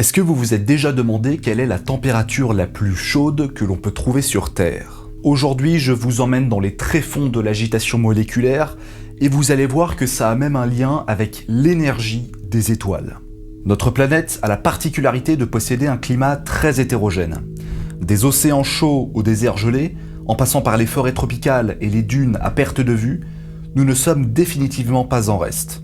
Est-ce que vous vous êtes déjà demandé quelle est la température la plus chaude que l'on peut trouver sur Terre? Aujourd'hui, je vous emmène dans les tréfonds de l'agitation moléculaire et vous allez voir que ça a même un lien avec l'énergie des étoiles. Notre planète a la particularité de posséder un climat très hétérogène. Des océans chauds aux déserts gelés, en passant par les forêts tropicales et les dunes à perte de vue, nous ne sommes définitivement pas en reste.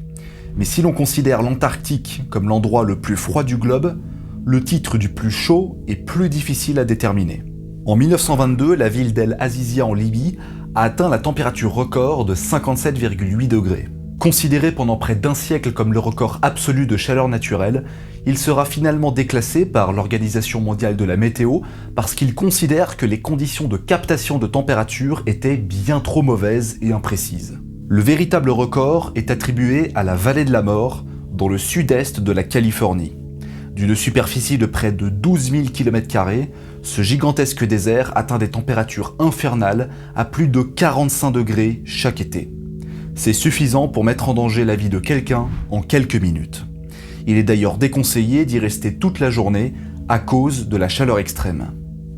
Mais si l'on considère l'Antarctique comme l'endroit le plus froid du globe, le titre du plus chaud est plus difficile à déterminer. En 1922, la ville d'El Azizia en Libye a atteint la température record de 57,8 degrés. Considéré pendant près d'un siècle comme le record absolu de chaleur naturelle, il sera finalement déclassé par l'Organisation mondiale de la météo parce qu'il considère que les conditions de captation de température étaient bien trop mauvaises et imprécises. Le véritable record est attribué à la vallée de la mort, dans le sud-est de la Californie. D'une superficie de près de 12 000 km², ce gigantesque désert atteint des températures infernales à plus de 45 degrés chaque été. C'est suffisant pour mettre en danger la vie de quelqu'un en quelques minutes. Il est d'ailleurs déconseillé d'y rester toute la journée à cause de la chaleur extrême.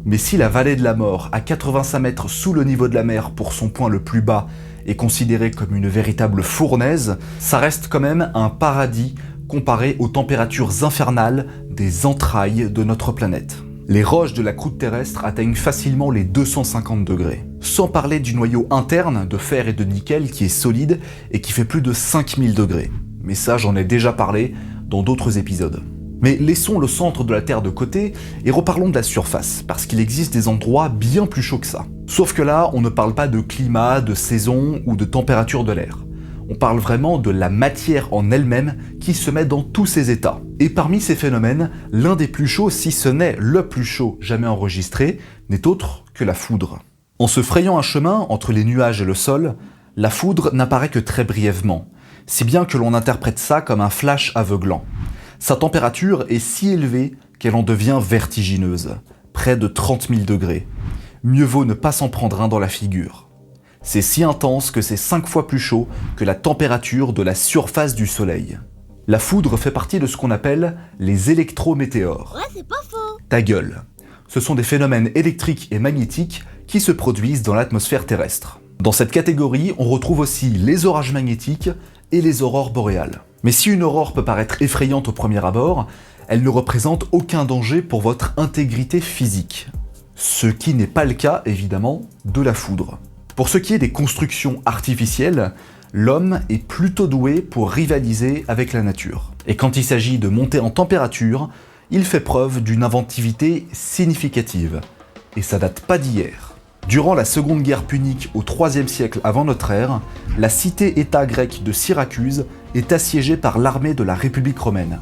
Mais si la vallée de la mort, à 85 mètres sous le niveau de la mer pour son point le plus bas, est considérée comme une véritable fournaise, ça reste quand même un paradis comparé aux températures infernales des entrailles de notre planète. Les roches de la croûte terrestre atteignent facilement les 250 degrés. Sans parler du noyau interne de fer et de nickel qui est solide et qui fait plus de 5000 degrés. Mais ça, j'en ai déjà parlé dans d'autres épisodes. Mais laissons le centre de la Terre de côté et reparlons de la surface, parce qu'il existe des endroits bien plus chauds que ça. Sauf que là, on ne parle pas de climat, de saison ou de température de l'air. On parle vraiment de la matière en elle-même qui se met dans tous ses états. Et parmi ces phénomènes, l'un des plus chauds, si ce n'est le plus chaud jamais enregistré, n'est autre que la foudre. En se frayant un chemin entre les nuages et le sol, la foudre n'apparaît que très brièvement, si bien que l'on interprète ça comme un flash aveuglant. Sa température est si élevée qu'elle en devient vertigineuse, près de 30 000 degrés. Mieux vaut ne pas s'en prendre un dans la figure. C'est si intense que c'est 5 fois plus chaud que la température de la surface du Soleil. La foudre fait partie de ce qu'on appelle les électrométéores. Ouais, c'est pas faux. Ta gueule. Ce sont des phénomènes électriques et magnétiques qui se produisent dans l'atmosphère terrestre. Dans cette catégorie, on retrouve aussi les orages magnétiques et les aurores boréales. Mais si une aurore peut paraître effrayante au premier abord, elle ne représente aucun danger pour votre intégrité physique. Ce qui n'est pas le cas, évidemment, de la foudre. Pour ce qui est des constructions artificielles, l'homme est plutôt doué pour rivaliser avec la nature. Et quand il s'agit de monter en température, il fait preuve d'une inventivité significative. Et ça date pas d'hier. Durant la Seconde Guerre punique au IIIe siècle avant notre ère, la cité-État grecque de Syracuse est assiégée par l'armée de la République romaine.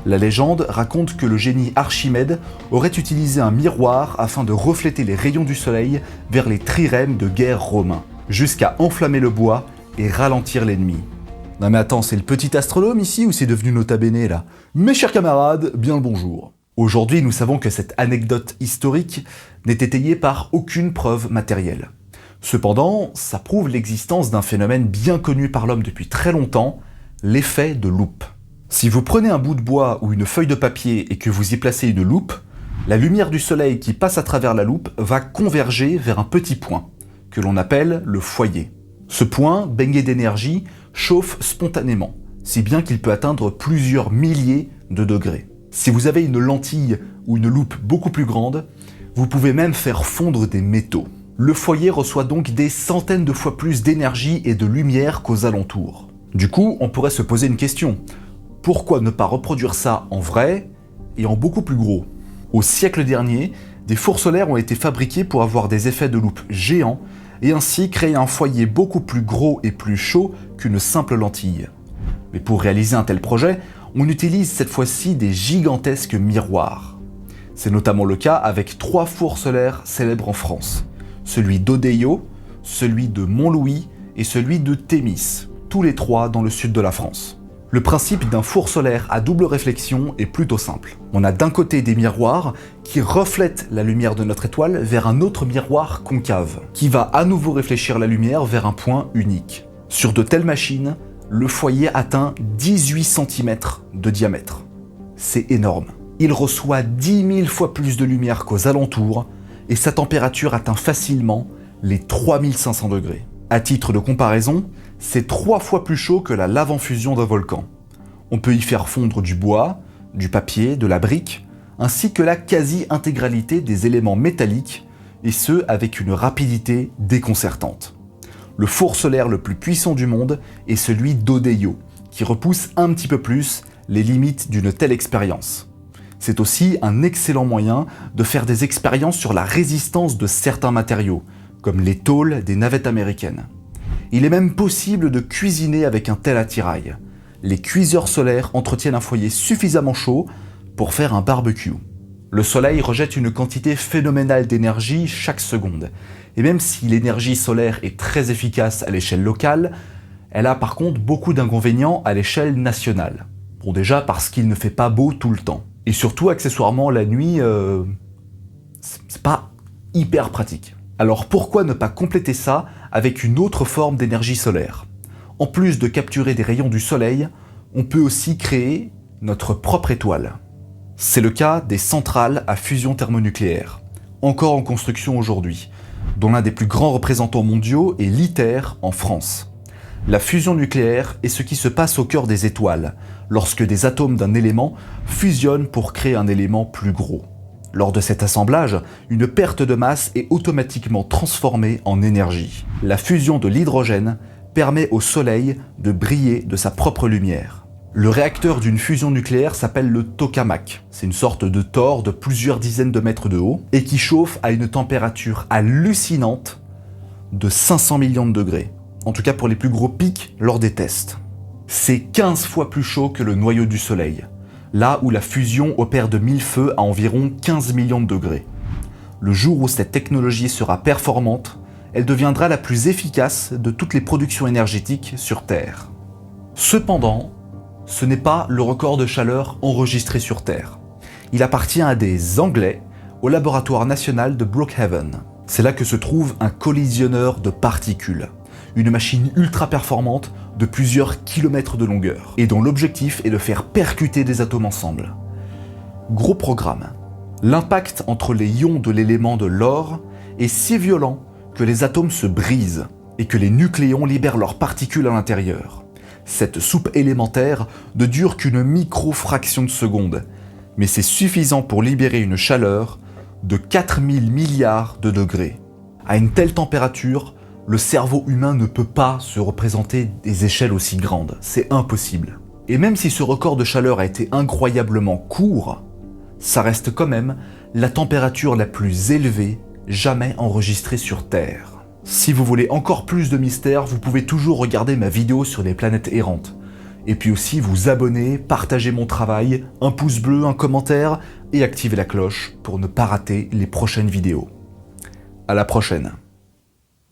La légende raconte que le génie Archimède aurait utilisé un miroir afin de refléter les rayons du soleil vers les trirèmes de guerre romains, jusqu'à enflammer le bois et ralentir l'ennemi. Non mais attends, c'est le petit astronome ici ou c'est devenu Nota Bene là? Mes chers camarades, bien le bonjour. Aujourd'hui, nous savons que cette anecdote historique n'est étayée par aucune preuve matérielle. Cependant, ça prouve l'existence d'un phénomène bien connu par l'homme depuis très longtemps, l'effet de loupe. Si vous prenez un bout de bois ou une feuille de papier et que vous y placez une loupe, la lumière du soleil qui passe à travers la loupe va converger vers un petit point, que l'on appelle le foyer. Ce point, baigné d'énergie, chauffe spontanément, si bien qu'il peut atteindre plusieurs milliers de degrés. Si vous avez une lentille ou une loupe beaucoup plus grande, vous pouvez même faire fondre des métaux. Le foyer reçoit donc des centaines de fois plus d'énergie et de lumière qu'aux alentours. Du coup, on pourrait se poser une question. Pourquoi ne pas reproduire ça en vrai et en beaucoup plus gros? Au siècle dernier, des fours solaires ont été fabriqués pour avoir des effets de loupe géants et ainsi créer un foyer beaucoup plus gros et plus chaud qu'une simple lentille. Mais pour réaliser un tel projet, on utilise cette fois-ci des gigantesques miroirs. C'est notamment le cas avec 3 fours solaires célèbres en France. Celui d'Odeillo, celui de Montlouis et celui de Thémis, tous les 3 dans le sud de la France. Le principe d'un four solaire à double réflexion est plutôt simple. On a d'un côté des miroirs qui reflètent la lumière de notre étoile vers un autre miroir concave, qui va à nouveau réfléchir la lumière vers un point unique. Sur de telles machines, le foyer atteint 18 cm de diamètre. C'est énorme. Il reçoit 10 000 fois plus de lumière qu'aux alentours et sa température atteint facilement les 3500 degrés. À titre de comparaison, c'est 3 fois plus chaud que la lave en fusion d'un volcan. On peut y faire fondre du bois, du papier, de la brique, ainsi que la quasi-intégralité des éléments métalliques, et ce avec une rapidité déconcertante. Le four solaire le plus puissant du monde est celui d'Odeyo, qui repousse un petit peu plus les limites d'une telle expérience. C'est aussi un excellent moyen de faire des expériences sur la résistance de certains matériaux, comme les tôles des navettes américaines. Il est même possible de cuisiner avec un tel attirail. Les cuiseurs solaires entretiennent un foyer suffisamment chaud pour faire un barbecue. Le soleil rejette une quantité phénoménale d'énergie chaque seconde. Et même si l'énergie solaire est très efficace à l'échelle locale, elle a par contre beaucoup d'inconvénients à l'échelle nationale. Bon, déjà parce qu'il ne fait pas beau tout le temps. Et surtout, accessoirement, la nuit, c'est pas hyper pratique. Alors pourquoi ne pas compléter ça avec une autre forme d'énergie solaire? En plus de capturer des rayons du soleil, on peut aussi créer notre propre étoile. C'est le cas des centrales à fusion thermonucléaire, encore en construction aujourd'hui, dont l'un des plus grands représentants mondiaux est l'ITER en France. La fusion nucléaire est ce qui se passe au cœur des étoiles, lorsque des atomes d'un élément fusionnent pour créer un élément plus gros. Lors de cet assemblage, une perte de masse est automatiquement transformée en énergie. La fusion de l'hydrogène permet au Soleil de briller de sa propre lumière. Le réacteur d'une fusion nucléaire s'appelle le tokamak. C'est une sorte de tore de plusieurs dizaines de mètres de haut et qui chauffe à une température hallucinante de 500 millions de degrés. En tout cas pour les plus gros pics lors des tests. C'est 15 fois plus chaud que le noyau du Soleil, là où la fusion opère de mille-feux à environ 15 millions de degrés. Le jour où cette technologie sera performante, elle deviendra la plus efficace de toutes les productions énergétiques sur Terre. Cependant, ce n'est pas le record de chaleur enregistré sur Terre. Il appartient à des Anglais au laboratoire national de Brookhaven. C'est là que se trouve un collisionneur de particules, une machine ultra performante de plusieurs kilomètres de longueur, et dont l'objectif est de faire percuter des atomes ensemble. Gros programme. L'impact entre les ions de l'élément de l'or est si violent que les atomes se brisent et que les nucléons libèrent leurs particules à l'intérieur. Cette soupe élémentaire ne dure qu'une micro-fraction de seconde, mais c'est suffisant pour libérer une chaleur de 4000 milliards de degrés. À une telle température, le cerveau humain ne peut pas se représenter des échelles aussi grandes, c'est impossible. Et même si ce record de chaleur a été incroyablement court, ça reste quand même la température la plus élevée jamais enregistrée sur Terre. Si vous voulez encore plus de mystères, vous pouvez toujours regarder ma vidéo sur les planètes errantes. Et puis aussi vous abonner, partager mon travail, un pouce bleu, un commentaire et activer la cloche pour ne pas rater les prochaines vidéos. À la prochaine.